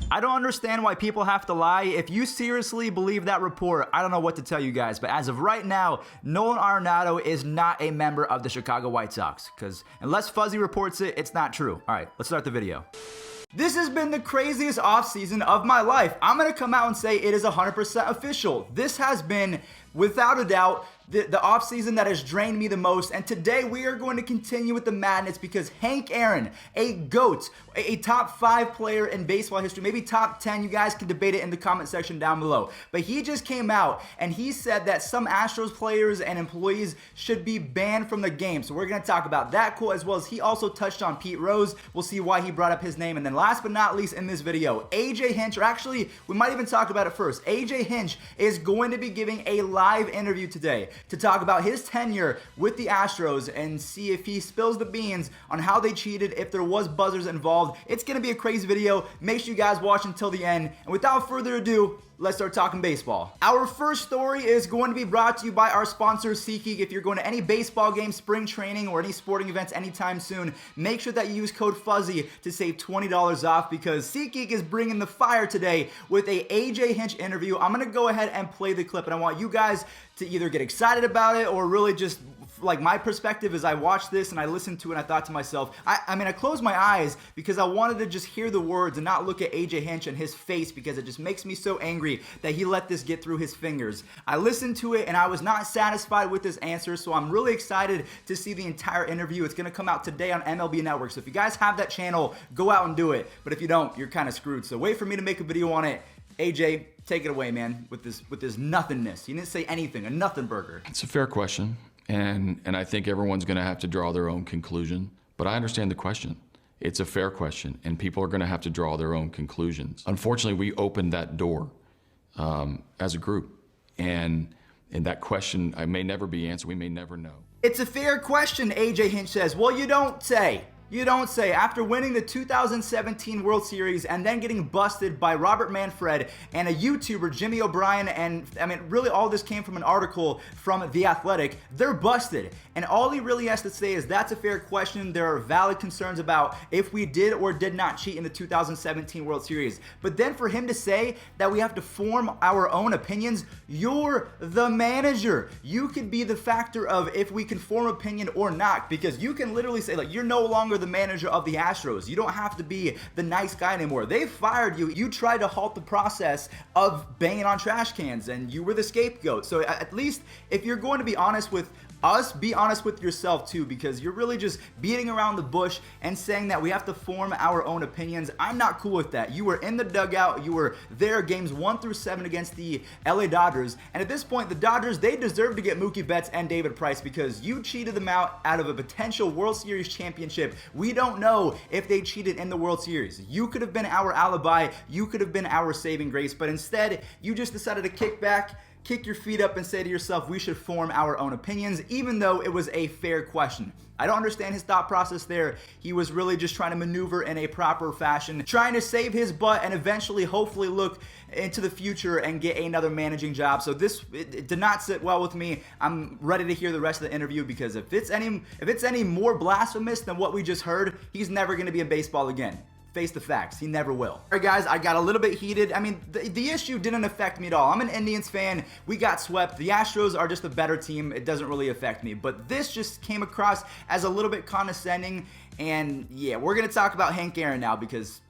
I don't understand why people have to lie. If you seriously believe that report, I don't know what to tell you guys. But as of right now, Nolan Arenado is not a member of the Chicago White Sox. Because unless Fuzzy reports it, it's not true. All right, let's start the video. This has been the craziest offseason of my life. I'm going to come out and say it is 100% official. This has been, without a doubt, the offseason that has drained me the most. And today we are going to continue with the madness because Hank Aaron, a GOAT, a top 5 player in baseball history, maybe top 10, you guys can debate it in the comment section down below. But he just came out and he said that some Astros players and employees should be banned from the game. So we're going to talk about that quote, as well as he also touched on Pete Rose. We'll see why he brought up his name. And then last but not least in this video, AJ Hinch, or actually we might even talk about it first. AJ Hinch is going to be giving a live interview today to talk about his tenure with the Astros and see if he spills the beans on how they cheated, if there was buzzers involved. It's going to be a crazy video. Make sure you guys watch until the end. And without further ado, let's start talking baseball. Our first story is going to be brought to you by our sponsor, SeatGeek. If you're going to any baseball game, spring training, or any sporting events anytime soon, make sure that you use code FUZZY to save $20 off because SeatGeek is bringing the fire today with a AJ Hinch interview. I'm going to go ahead and play the clip, and I want you guys to either get excited about it or really just like my perspective as I watched this and I listened to it and I thought to myself, I closed my eyes because I wanted to just hear the words and not look at AJ Hinch and his face because it just makes me so angry that he let this get through his fingers. I listened to it and I was not satisfied with his answer, so I'm really excited to see the entire interview. It's going to come out today on MLB Network, so if you guys have that channel, go out and do it. But if you don't, you're kind of screwed. So wait for me to make a video on it. AJ, take it away, man, with this nothingness. He didn't say anything, a nothing burger. It's a fair question. And I think everyone's going to have to draw their own conclusion. But I understand the question. It's a fair question, and people are going to have to draw their own conclusions. Unfortunately, we opened that door as a group. And that question may never be answered. We may never know. It's a fair question, AJ Hinch says. Well, you don't say. You don't say. After winning the 2017 World Series and then getting busted by Robert Manfred and a YouTuber, Jimmy O'Brien, and really all this came from an article from The Athletic, they're busted. And all he really has to say is that's a fair question. There are valid concerns about if we did or did not cheat in the 2017 World Series. But then for him to say that we have to form our own opinions, you're the manager. You could be the factor of if we can form opinion or not, because you can literally say, like, you're no longer the manager of the Astros. You don't have to be the nice guy anymore. They fired you. You tried to halt the process of banging on trash cans and you were the scapegoat. So at least if you're going to be honest with us, be honest with yourself too, because you're really just beating around the bush and saying that we have to form our own opinions. I'm not cool with that. You were in the dugout. You were there games 1 through 7 against the LA Dodgers. And at this point, the Dodgers, they deserve to get Mookie Betts and David Price because you cheated them out of a potential World Series championship. We don't know if they cheated in the World Series. You could have been our alibi. You could have been our saving grace. But instead, you just decided to kick back, kick your feet up and say to yourself, we should form our own opinions, even though it was a fair question. I don't understand his thought process there. He was really just trying to maneuver in a proper fashion, trying to save his butt and eventually, hopefully, look into the future and get another managing job. So it did not sit well with me. I'm ready to hear the rest of the interview because if it's any more blasphemous than what we just heard, he's never going to be in baseball again. Face the facts. He never will. All right, guys, I got a little bit heated. The issue didn't affect me at all. I'm an Indians fan. We got swept. The Astros are just a better team. It doesn't really affect me. But this just came across as a little bit condescending. And yeah, we're going to talk about Hank Aaron now because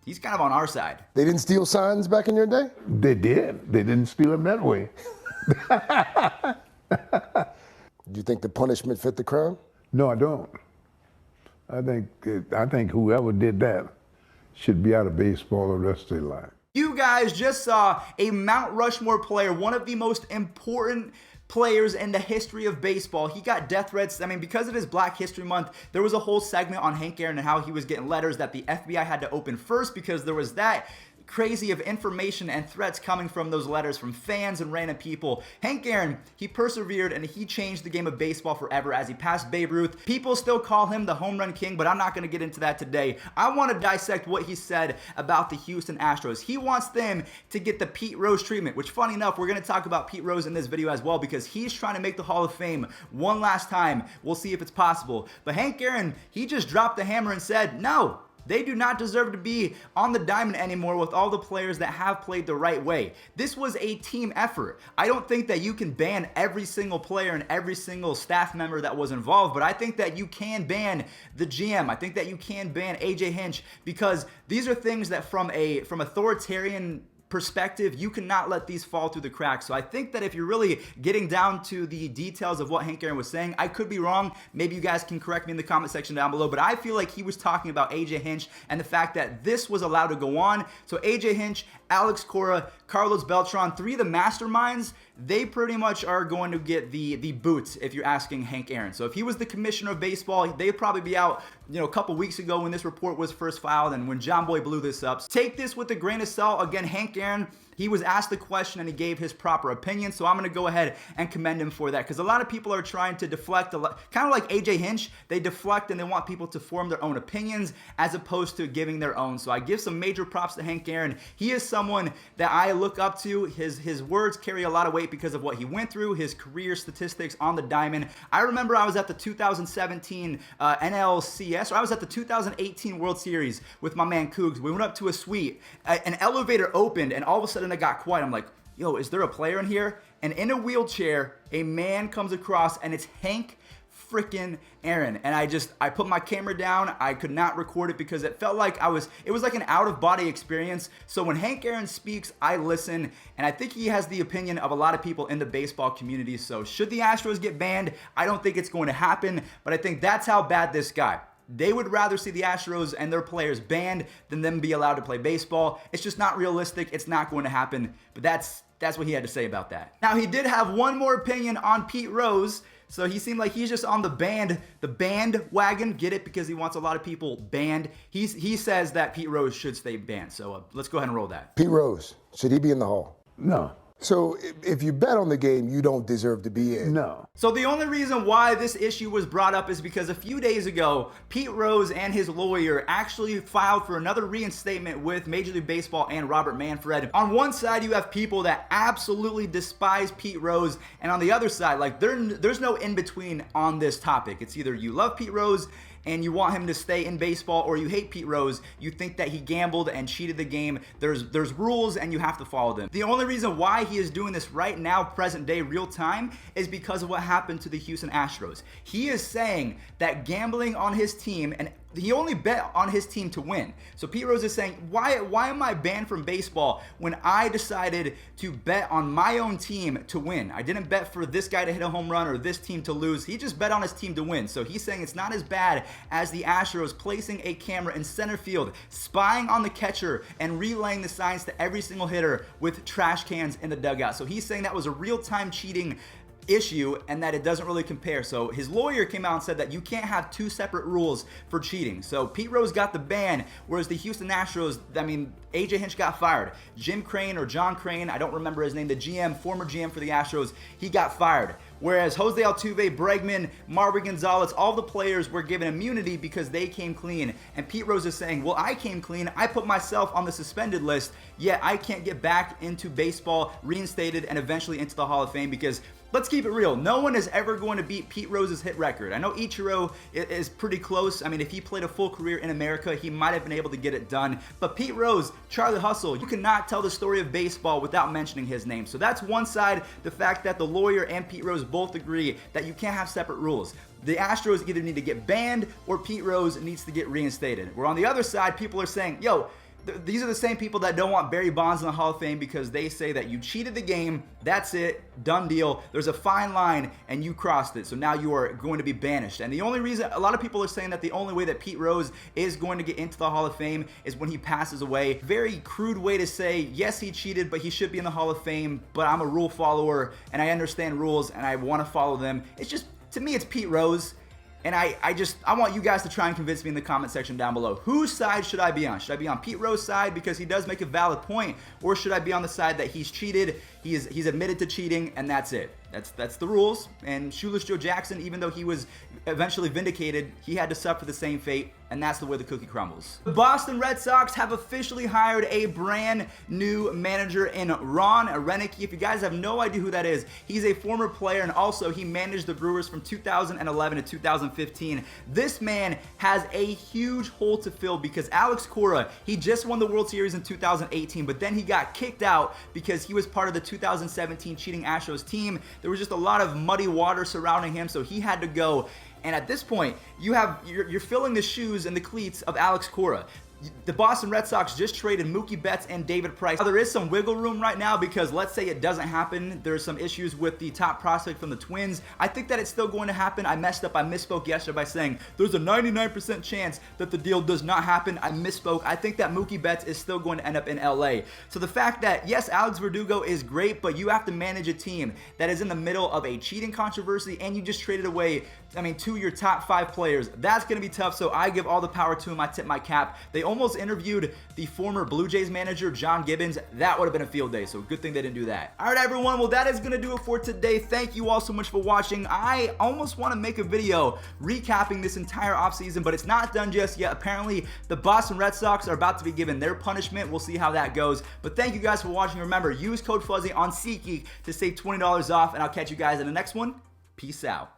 he's kind of on our side. They didn't steal signs back in your day? They did. They didn't steal them that way. Do you think the punishment fit the crime? No, I don't. I think whoever did that should be out of baseball the rest of their life. You guys just saw a Mount Rushmore player, one of the most important players in the history of baseball. He got death threats. Because of his Black History Month, there was a whole segment on Hank Aaron and how he was getting letters that the FBI had to open first because there was that crazy of information and threats coming from those letters from fans and random people. Hank Aaron, he persevered and he changed the game of baseball forever as he passed Babe Ruth. People still call him the home run king, but I'm not going to get into that today. I want to dissect what he said about the Houston Astros. He wants them to get the Pete Rose treatment, which funny enough, we're going to talk about Pete Rose in this video as well because he's trying to make the Hall of Fame one last time. We'll see if it's possible. But Hank Aaron, he just dropped the hammer and said, no, They do not deserve to be on the diamond anymore with all the players that have played the right way. This was a team effort. I don't think that you can ban every single player and every single staff member that was involved, but I think that you can ban the GM. I think that you can ban AJ Hinch, because these are things that from authoritarian perspective, you cannot let these fall through the cracks. So I think that if you're really getting down to the details of what Hank Aaron was saying, I could be wrong. Maybe you guys can correct me in the comment section down below, but I feel like he was talking about AJ Hinch and the fact that this was allowed to go on. So AJ Hinch, Alex Cora, Carlos Beltran, three of the masterminds, they pretty much are going to get the boots if you're asking Hank Aaron. So if he was the commissioner of baseball, they'd probably be out, a couple weeks ago when this report was first filed and when John Boy blew this up. So take this with a grain of salt. Again, Hank Aaron, he was asked the question and he gave his proper opinion. So I'm going to go ahead and commend him for that, because a lot of people are trying to deflect, kind of like AJ Hinch. They deflect and they want people to form their own opinions as opposed to giving their own. So I give some major props to Hank Aaron. He is someone that I look up to. His words carry a lot of weight because of what he went through, his career statistics on the diamond. I remember I was at the 2017 NLCS, or I was at the 2018 World Series with my man Cougs. We went up to a suite. An elevator opened and all of a sudden it got quiet. I'm like, yo, is there a player in here? And in a wheelchair, a man comes across and it's Hank freaking Aaron. And I put my camera down. I could not record it because it felt like it was like an out of body experience. So when Hank Aaron speaks, I listen, and I think he has the opinion of a lot of people in the baseball community. So should the Astros get banned? I don't think it's going to happen, but I think that's how bad this guy. They would rather see the Astros and their players banned than them be allowed to play baseball. It's just not realistic. It's not going to happen. But that's what he had to say about that. Now, he did have one more opinion on Pete Rose. So he seemed like he's just on the bandwagon. Get it? Because he wants a lot of people banned. He says that Pete Rose should stay banned. So let's go ahead and roll that. Pete Rose, should he be in the Hall? No. So if you bet on the game, you don't deserve to be in. No. So the only reason why this issue was brought up is because a few days ago, Pete Rose and his lawyer actually filed for another reinstatement with Major League Baseball and Robert Manfred. On one side, you have people that absolutely despise Pete Rose, and on the other side, like there's no in between on this topic. It's either you love Pete Rose and you want him to stay in baseball, or you hate Pete Rose, you think that he gambled and cheated the game. There's rules and you have to follow them. The only reason why he is doing this right now, present day, real time, is because of what happened to the Houston Astros. He is saying that gambling on his team, and he only bet on his team to win. So Pete Rose is saying, why am I banned from baseball when I decided to bet on my own team to win? I didn't bet for this guy to hit a home run or this team to lose. He just bet on his team to win. So he's saying it's not as bad as the Astros placing a camera in center field, spying on the catcher, and relaying the signs to every single hitter with trash cans in the dugout. So he's saying that was a real-time cheating issue and that it doesn't really compare. So his lawyer came out and said that you can't have two separate rules for cheating. So Pete Rose got the ban, whereas the Houston Astros, AJ Hinch got fired. Jim Crane or John Crane, I don't remember his name, the GM, former GM for the Astros, he got fired. Whereas Jose Altuve, Bregman, Marvin Gonzalez, all the players were given immunity because they came clean. And Pete Rose is saying, well, I came clean. I put myself on the suspended list, yet I can't get back into baseball, reinstated, and eventually into the Hall of Fame because let's keep it real. No one is ever going to beat Pete Rose's hit record. I know Ichiro is pretty close. If he played a full career in America, he might have been able to get it done. But Pete Rose, Charlie Hustle, you cannot tell the story of baseball without mentioning his name. So that's one side, the fact that the lawyer and Pete Rose both agree that you can't have separate rules. The Astros either need to get banned or Pete Rose needs to get reinstated. Where on the other side, people are saying, yo, these are the same people that don't want Barry Bonds in the Hall of Fame because they say that you cheated the game, that's it, done deal. There's a fine line and you crossed it, so now you are going to be banished. And the only reason, a lot of people are saying that the only way that Pete Rose is going to get into the Hall of Fame is when he passes away. Very crude way to say, yes, he cheated, but he should be in the Hall of Fame, but I'm a rule follower and I understand rules and I want to follow them. It's just, to me, it's Pete Rose. And I want you guys to try and convince me in the comment section down below. Whose side should I be on? Should I be on Pete Rose's side because he does make a valid point? Or should I be on the side that he's cheated, he's admitted to cheating, and that's it? That's the rules. And Shoeless Joe Jackson, even though he was eventually vindicated, he had to suffer the same fate, and that's the way the cookie crumbles. The Boston Red Sox have officially hired a brand new manager in Ron Arenado. If you guys have no idea who that is, he's a former player, and also he managed the Brewers from 2011 to 2015. This man has a huge hole to fill because Alex Cora, he just won the World Series in 2018, but then he got kicked out because he was part of the 2017 cheating Astros team. There was just a lot of muddy water surrounding him, so he had to go. And at this point, you're filling the shoes and the cleats of Alex Cora. The Boston Red Sox just traded Mookie Betts and David Price. Now, there is some wiggle room right now because let's say it doesn't happen. There's some issues with the top prospect from the Twins. I think that it's still going to happen. I messed up. I misspoke yesterday by saying there's a 99% chance that the deal does not happen. I misspoke. I think that Mookie Betts is still going to end up in LA. So the fact that, yes, Alex Verdugo is great, but you have to manage a team that is in the middle of a cheating controversy and you just traded away, two of your top 5 players. That's going to be tough, so I give all the power to him. I tip my cap. They almost interviewed the former Blue Jays manager, John Gibbons. That would have been a field day, so good thing they didn't do that. All right, everyone. Well, that is going to do it for today. Thank you all so much for watching. I almost want to make a video recapping this entire offseason, but it's not done just yet. Apparently, the Boston Red Sox are about to be given their punishment. We'll see how that goes. But thank you guys for watching. Remember, use code Fuzzy on SeatGeek to save $20 off, and I'll catch you guys in the next one. Peace out.